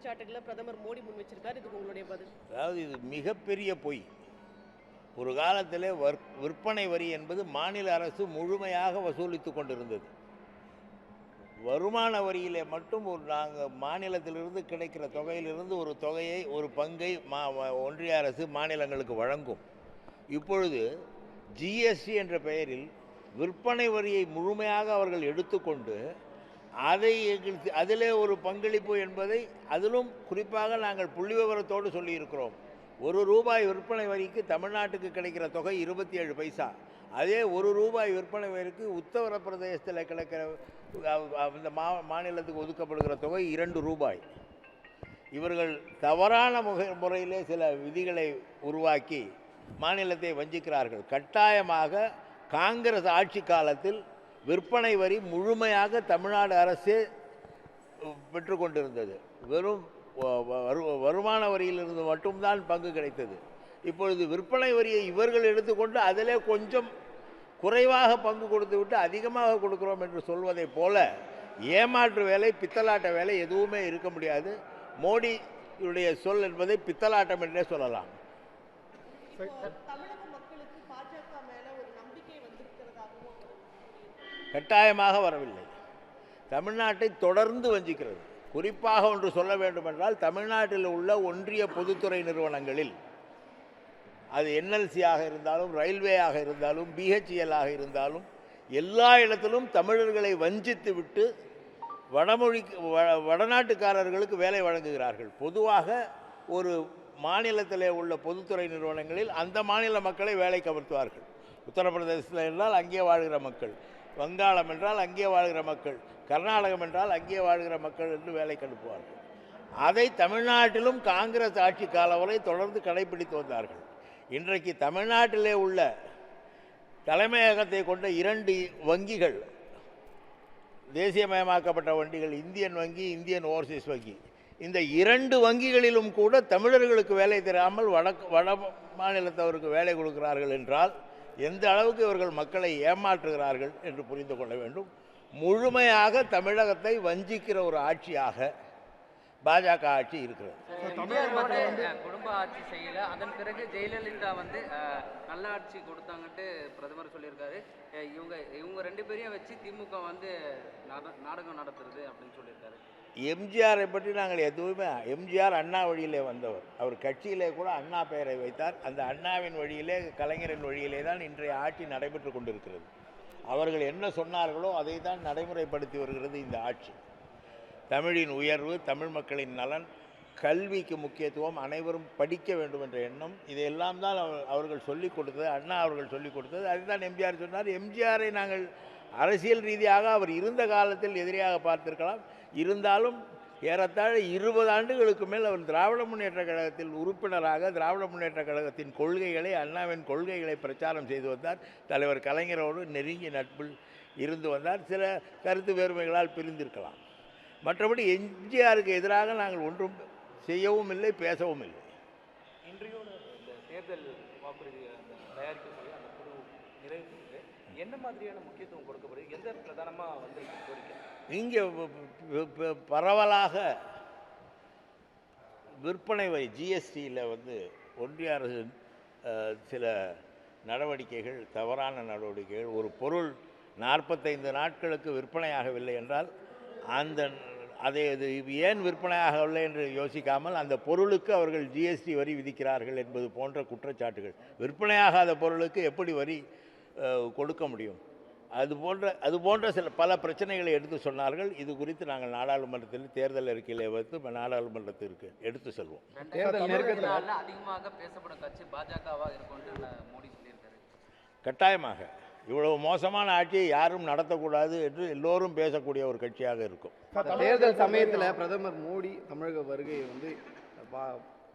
குற்றச்சாட்டுகளை பிரதமர் மோடி முன் வச்சிருக்காரு. இதுக்கு உங்களுடைய பதில்? அதாவது இது மிகப்பெரிய பொய். ஒரு காலத்திலே விற்பனை வரி என்பது மாநில அரசு முழுமையாக வசூலித்து கொண்டிருந்தது. வருமான வரியிலே மட்டும் நாங்கள் மாநிலத்திலிருந்து கிடைக்கிற தொகையிலிருந்து ஒரு தொகையை, ஒரு பங்கை ஒன்றிய அரசு மாநிலங்களுக்கு வழங்கும். இப்பொழுது ஜிஎஸ்டி என்ற பெயரில் விற்பனை வரியை முழுமையாக அவர்கள் எடுத்துக்கொண்டு அதிலே ஒரு பங்களிப்பு என்பதை அதிலும் குறிப்பாக நாங்கள் புள்ளி விவரத்தோடு சொல்லியிருக்கிறோம். ₹1 விற்பனை வரிக்கு தமிழ்நாட்டுக்கு கிடைக்கிற தொகை 27 பைசா. அதே ₹1 விற்பனை வரிக்கு உத்தரப்பிரதேசத்தில் கிடைக்கிற அந்த மாநிலத்துக்கு ஒதுக்கப்படுகிற தொகை ₹2. இவர்கள் தவறான முறையிலே சில விதிகளை உருவாக்கி மாநிலத்தை வஞ்சிக்கிறார்கள். கட்டாயமாக காங்கிரஸ் ஆட்சி காலத்தில் விற்பனை வரி முழுமையாக தமிழ்நாடு அரசே பெற்றுக்கொண்டிருந்தது. வெறும் வருமான வரியிலிருந்து மட்டும்தான் பங்கு கிடைத்தது. இப்பொழுது விற்பனை வரியை இவர்கள் எடுத்துக்கொண்டு அதிலே கொஞ்சம் குறைவாக பங்கு கொடுத்து விட்டு அதிகமாக கொடுக்கிறோம் என்று சொல்வதை போல ஏமாற்று வேலை, பித்தலாட்ட வேலை எதுவுமே இருக்க முடியாது. மோடியுடைய சொல் என்பதை பித்தலாட்டம் என்றே சொல்லலாம். கட்டாயமாக வரவில்லை. தமிழ்நாட்டை தொடர்ந்து வஞ்சிக்கிறது. குறிப்பாக ஒன்று சொல்ல வேண்டுமென்றால், தமிழ்நாட்டில் உள்ள ஒன்றிய பொதுத்துறை நிறுவனங்களில் அது என்எல்சியாக இருந்தாலும், ரயில்வேயாக இருந்தாலும், பிஹெச்இஎல் இருந்தாலும், எல்லா இடத்திலும் தமிழர்களை வஞ்சித்து விட்டு வடநாட்டுக்காரர்களுக்கு வேலை வழங்குகிறார்கள். பொதுவாக ஒரு மாநிலத்திலே உள்ள பொதுத்துறை நிறுவனங்களில் அந்த மாநில மக்களை வேலைக்கு அமர்த்துவார்கள். உத்தரப்பிரதேசத்தில் என்றால் அங்கே வாழ்கிற மக்கள், வங்காளம் என்றால் அங்கே வாழ்கிற மக்கள், கர்நாடகம் என்றால் அங்கே வாழ்கிற மக்கள் என்று வேலைக்கு அனுப்புவார்கள். அதை தமிழ்நாட்டிலும் காங்கிரஸ் ஆட்சி காலம் வரை தொடர்ந்து கடைபிடித்து வந்தார்கள். இன்றைக்கு தமிழ்நாட்டிலே உள்ள தலைமையகத்தை கொண்ட 2 வங்கிகள், தேசியமயமாக்கப்பட்ட வங்கிகள், இந்தியன் வங்கி, இந்தியன் ஓவர்சீஸ் வங்கி, இந்த 2 வங்கிகளிலும் கூட தமிழர்களுக்கு வேலை தராமல் வட மாநிலத்தவருக்கு வேலை கொடுக்கிறார்கள் என்றால் எந்த அளவுக்கு இவர்கள் மக்களை ஏமாற்றுகிறார்கள் என்று புரிந்து கொள்ள வேண்டும். முழுமையாக தமிழகத்தை வஞ்சிக்கிற ஒரு ஆட்சியாக பாஜக ஆட்சி இருக்கிறது. குடும்ப ஆட்சி செய்யல, அதன் பிறகு ஜெயலலிதா நல்ல ஆட்சி கொடுத்தாங்கட்டு பிரதமர் சொல்லியிருக்காரு. இவங்க 2 பேரையும் வச்சு திமுக நாடகம் நடத்துறது அப்படின்னு சொல்லியிருக்காரு. எம்ஜிஆரை பற்றி நாங்கள் எதுவுமே, எம்ஜிஆர் அண்ணா வழியிலே வந்தவர். அவர் கட்சியிலே கூட அண்ணா பெயரை வைத்தார். அந்த அண்ணாவின் வழியிலே, கலைஞரின் வழியிலே தான் இன்றைய ஆட்சி நடைபெற்று கொண்டிருக்கிறது. அவர்கள் என்ன சொன்னார்களோ அதை தான் நடைமுறைப்படுத்தி வருகிறது இந்த ஆட்சி. தமிழின் உயர்வு, தமிழ் மக்களின் நலன், கல்விக்கு முக்கியத்துவம், அனைவரும் படிக்க வேண்டும் என்ற எண்ணம், இதையெல்லாம் தான் அவர்கள் சொல்லிக் கொடுத்தது. அண்ணா அவர்கள் சொல்லிக் கொடுத்தது. அதுதான் எம்ஜிஆர் சொன்னார். எம்ஜிஆரை நாங்கள் அரசியல் ரீதியாக அவர் இருந்த காலத்தில் எதிரியாக பார்த்திருக்கலாம். இருந்தாலும் ஏறத்தாழ 20 ஆண்டுகளுக்கு மேல் அவர் திராவிட முன்னேற்ற கழகத்தில் உறுப்பினராக திராவிட முன்னேற்ற கழகத்தின் கொள்கைகளை, அண்ணாவின் கொள்கைகளை பிரச்சாரம் செய்து வந்தார். தலைவர் கலைஞரோடு நெருங்கிய நட்பில் இருந்து வந்தார். சில கருத்து வேறுமைகளால் பிரிந்திருக்கலாம். மற்றபடி எம்ஜிஆருக்கு எதிராக நாங்கள் ஒன்றும் செய்யவும் இல்லை, பேசவும் இல்லை. இன்றையோட இந்த தேர்தல் வாக்குறுதி தயாரிக்கக்கூடிய அந்த குழு நிறைவு என்ன மாதிரியான முக்கியத்துவம் கொடுக்கப்படுது? எந்த பிரதானமாக கோரிக்கை? இங்கே பரவலாக விற்பனை வரி ஜிஎஸ்டியில் ஒன்றிய அரசு சில நடவடிக்கைகள், தவறான நடவடிக்கைகள். ஒரு பொருள் 45 நாட்களுக்கு விற்பனையாகவில்லை என்றால் அது ஏன் விற்பனையாகவில்லை என்று யோசிக்காமல் அந்த பொருளுக்கு அவர்கள் ஜிஎஸ்டி வரி விதிக்கிறார்கள் என்பது போன்ற குற்றச்சாட்டுகள். விற்பனையாகாத பொருளுக்கு எப்படி வரி கொடுக்க முடியும்? அது போன்ற பல பிரச்சனைகளை எடுத்து சொன்னார்கள். இது குறித்து நாங்கள் நாடாளுமன்றத்தில் தேர்தல் அறிக்கையிலே வைத்து நாடாளுமன்றத்திற்கு எடுத்து செல்வோம். அதிகமாக பேசப்படும் கட்சி பாஜகவாக இருக்கும் மோடி சொல்லியிருக்காரு. கட்டாயமாக இவ்வளவு மோசமான ஆட்சியை யாரும் நடத்தக்கூடாது என்று எல்லோரும் பேசக்கூடிய ஒரு கட்சியாக இருக்கும். தேர்தல் சமயத்தில் பிரதமர் மோடி தமிழக வருகை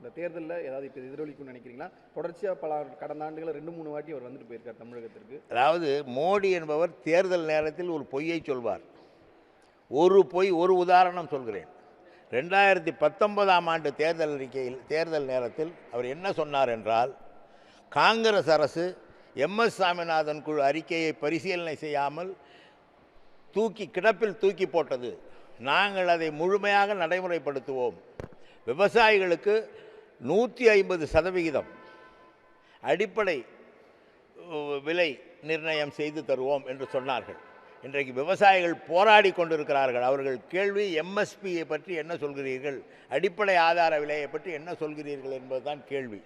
இந்த தேர்தலில் ஏதாவது இப்போ எதிரொலிக்கும்னு நினைக்கிறீங்களா? தொடர்ச்சியாக கடந்த ஆண்டுகளில் 2-3 வாட்டி அவர் வந்துட்டு போயிருக்கார் தமிழகத்திற்கு. அதாவது மோடி என்பவர் தேர்தல் நேரத்தில் ஒரு பொய்யை சொல்வார். ஒரு உதாரணம் சொல்கிறேன். 2019ஆம் ஆண்டு தேர்தல் நேரத்தில் அவர் என்ன சொன்னார் என்றால், காங்கிரஸ் அரசு MS சாமிநாதன் குழு அறிக்கையை பரிசீலனை செய்யாமல் கிடப்பில் தூக்கி போட்டது. நாங்கள் அதை முழுமையாக நடைமுறைப்படுத்துவோம். விவசாயிகளுக்கு 150% அடிப்படை விலை நிர்ணயம் செய்து தருவோம் என்று சொன்னார்கள். இன்றைக்கு விவசாயிகள் போராடி கொண்டிருக்கிறார்கள். அவர்கள் கேள்வி எம்எஸ்பியை பற்றி என்ன சொல்கிறீர்கள், அடிப்படை ஆதார விலையை பற்றி என்ன சொல்கிறீர்கள் என்பதுதான் கேள்வி.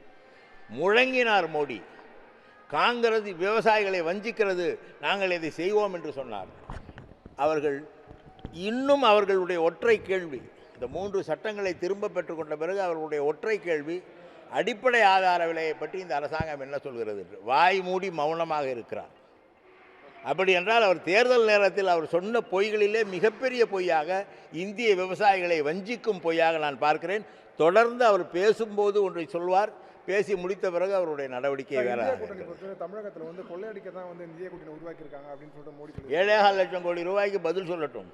முழங்கினார் மோடி. காங்கிரஸ் விவசாயிகளை வஞ்சிக்கிறது, நாங்கள் இதை செய்வோம் என்று சொன்னார். அவர்கள் இன்னும் அவர்களுடைய ஒற்றை கேள்வி, இந்த 3 சட்டங்களை திரும்ப பெற்றுக்கொண்ட பிறகு அவர்களுடைய ஒற்றை கேள்வி, அடிப்படை ஆதார விலையை பற்றி இந்த அரசாங்கம் என்ன சொல்கிறது என்று. வாய் மூடி மௌனமாக இருக்கிறார். அப்படி என்றால் அவர் தேர்தல் நேரத்தில் அவர் சொன்ன பொய்களிலே மிகப்பெரிய பொய்யாக, இந்திய விவசாயிகளை வஞ்சிக்கும் பொய்யாக நான் பார்க்கிறேன். தொடர்ந்து அவர் பேசும்போது ஒன்றை சொல்வார், பேசி முடித்த பிறகு அவருடைய நடவடிக்கை வேற. தமிழகத்தில் வந்து கொள்ளையடிக்க தான் வந்து இந்திய கூட்டணி உருவாக்கியிருக்காங்க அப்படின்னு சொல்லிட்டு மோடி 7.25 லட்சம் கோடி ரூபாய்க்கு பதில் சொல்லட்டும்.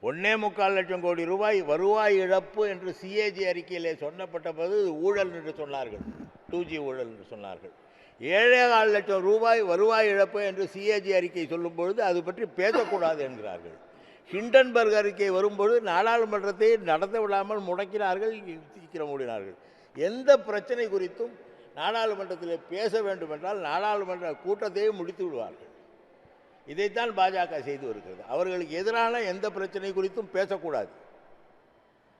1.25 லட்சம் கோடி ரூபாய் வருவாய் இழப்பு என்று சிஏஜி அறிக்கையிலே சொன்னப்பட்ட போது ஊழல் என்று சொன்னார்கள், 2G ஊழல் என்று சொன்னார்கள். 7.25 லட்சம் ரூபாய் வருவாய் இழப்பு என்று சிஏஜி அறிக்கை சொல்லும் பொழுது அது பற்றி பேசக்கூடாது என்கிறார்கள். ஹிண்டன்பர்க் அறிக்கை வரும்போது நாடாளுமன்றத்தை நடத்த விடாமல் முடக்கினார்கள், சீக்கிரம் மூடினார்கள். எந்த பிரச்சனை குறித்தும் நாடாளுமன்றத்தில் பேச வேண்டும் என்றால் நாடாளுமன்ற கூட்டத்தையே முடித்து விடுவார்கள். இதைத்தான் பாஜக செய்து வருகிறது. அவர்களுக்கு எதிரான எந்த பிரச்சனை குறித்தும் பேசக்கூடாது.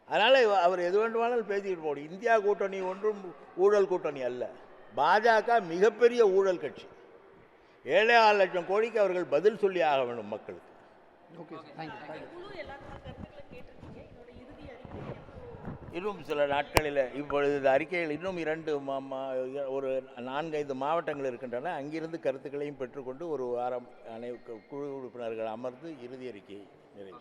அதனால் அவர் எது வேண்டுமானாலும் பேசிக்கிட்டு போடும். இந்தியா கூட்டணி ஒன்றும் ஊழல் கூட்டணி அல்ல. பாஜக மிகப்பெரிய ஊழல் கட்சி. 7.25 லட்சம் கோடிக்கு அவர்கள் பதில் சொல்லி ஆக வேண்டும் மக்களுக்கு. இன்னும் சில நாட்களில் இப்பொழுது இந்த அறிக்கைகள் இன்னும் 2 4-5 மாவட்டங்கள் இருக்கின்றன. அங்கிருந்து கருத்துக்களையும் பெற்றுக்கொண்டு ஒரு வாரம் குழு உறுப்பினர்கள் அமர்ந்து இறுதி அறிக்கையை நிறைவு.